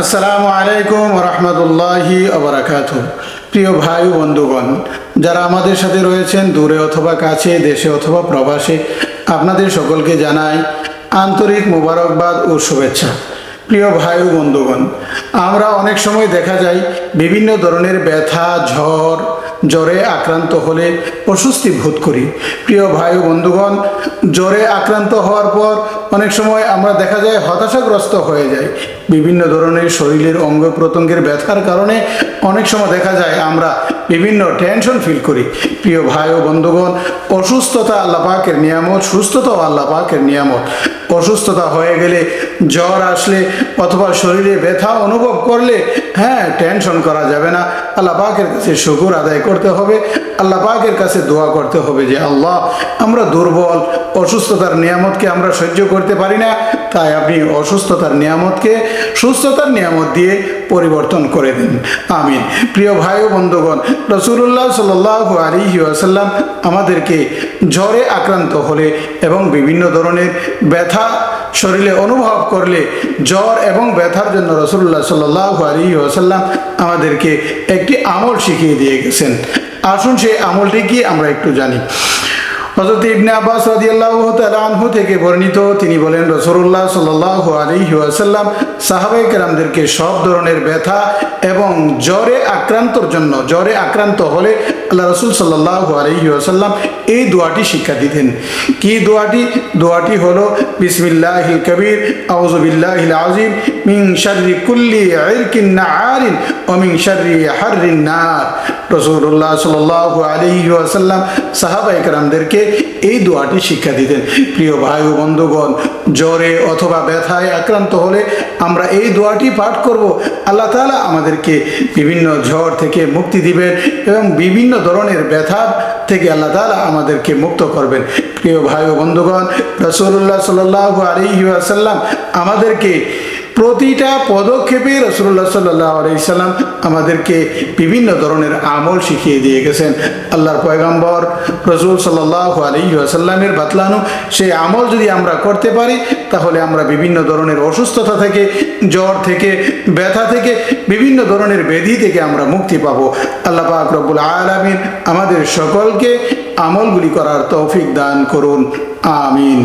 আসসালামু আলাইকুম রহমতুল্লাহি ওবারাকাতুহু। প্রিয় ভাই বন্ধুগণ, যারা আমাদের সাথে রয়েছেন দূরে অথবা কাছে, দেশে অথবা প্রবাসে, আপনাদের সকলকে জানাই আন্তরিক মোবারকবাদ ও শুভেচ্ছা। প্রিয় ভাই বন্ধুগণ, আমরা অনেক সময় দেখা যায় বিভিন্ন ধরনের ব্যথা, জ্বরে আক্রান্ত হলে অস্বস্তি বোধ করি। প্রিয় ভাই বন্ধুগণ, জ্বরে আক্রান্ত হওয়ার পর অনেক সময় আমরা দেখা যায় হতাশাগ্রস্ত হয়ে যায়। বিভিন্ন ধরনের শরীরের অঙ্গ প্রত্যঙ্গের ব্যথার কারণে অনেক সময় দেখা যায় আমরা বিভিন্ন টেনশন ফিল করি। প্রিয় ভাই ও বন্ধুগণ, অসুস্থতা আল্লাহ পাকের নিয়ামত, সুস্থতাও আল্লাহ পাকের নিয়ামত। অসুস্থতা হয়ে গেলে, জ্বর আসলে অথবা শরীরে ব্যথা অনুভব করলে টেনশন করা যাবে না। আল্লাহ পাকের কাছে শুকর আদায় করতে হবে, আল্লাহ পাকের কাছে দোয়া করতে হবে যে আল্লাহ, আমরা দুর্বল, অসুস্থতার নিয়ামতকে আমরা সহ্য করতে পারি না, তাই আপনি অসুস্থতার নিয়ামতকে সুস্থতার নিয়ামত দিয়ে পরিবর্তন করে দিন, আমিন। প্রিয় ভাই ও বন্ধুগণ, রাসূলুল্লাহ সাল্লাল্লাহু আলাইহি ওয়াসাল্লাম আমাদেরকে জ্বরে আক্রান্ত হলে এবং বিভিন্ন ধরনের ব্যথা শরীরে অনুভব করলে, জ্বর এবং ব্যথার জন্য রাসূলুল্লাহ সাল্লাল্লাহু আলাইহি ওয়াসাল্লাম আমাদেরকে একটি আমল শিখিয়ে দিয়ে গেছেন। আসুন সেই আমলটি কি আমরা একটু জানি। হযরত ইবনে আব্বাস রাদিয়াল্লাহু তাআলা আনহু থেকে বর্ণিত, তিনি বলেন রাসূলুল্লাহ সাল্লাল্লাহু আলাইহি ওয়াসাল্লাম সাহাবায়ে কেরামদেরকে সব ধরনের ব্যথা এবং জ্বরে আক্রান্ত হলে আল্লাহ রাসূল সাল্লাল্লাহু আলাইহি ওয়াসাল্লাম এই দোয়াটি শিক্ষা দিতেন। কি দোয়াটি? দোয়াটি হলো বিসমিল্লাহিল কবির আউযু বিল্লাহিল আযীম মিন শাররি কুল্লি ইরকিন নাআরিন ওয়া মিন শাররি হাররিন নার। রাসূলুল্লাহ সাল্লাল্লাহু আলাইহি ওয়াসাল্লাম সাহাবায়ে কেরামদেরকে এই দোয়াটি শিক্ষা দিতেন। প্রিয় ভাই ও বন্ধুগণ, জ্বরে অথবা ব্যথায় আক্রান্ত হলে আমরা এই দোয়াটি পাঠ করব। আল্লাহ তাআলা আমাদেরকে বিভিন্ন জ্বর থেকে মুক্তি দিবেন এবং বিভিন্ন ধরনের ব্যথা থেকে আল্লাহ তাআলা আমাদেরকে মুক্ত করবেন। প্রিয় ভাই ও বন্ধুগণ, রাসূলুল্লাহ সাল্লাল্লাহু আলাইহি ওয়াসাল্লাম আমাদেরকে প্রতিটা পদক্ষেপে রাসূলুল্লাহ সাল্লাল্লাহু আলাইহি সাল্লাম আমাদেরকে বিভিন্ন ধরনের আমল শিখিয়ে দিয়ে গেছেন। আল্লাহর পয়গম্বর রাসূল সাল্লাল্লাহু আলাইহি ওয়াসাল্লামের বাতলানো সেই আমল যদি আমরা করতে পারি, তাহলে আমরা বিভিন্ন ধরনের অসুস্থতা থেকে, জ্বর থেকে, ব্যথা থেকে, বিভিন্ন ধরনের ব্যাধি থেকে আমরা মুক্তি পাবো। আল্লাহ পাক রব্বুল আলামিন আমাদের সকলকে আমলগুলি করার তৌফিক দান করুন, আমিন।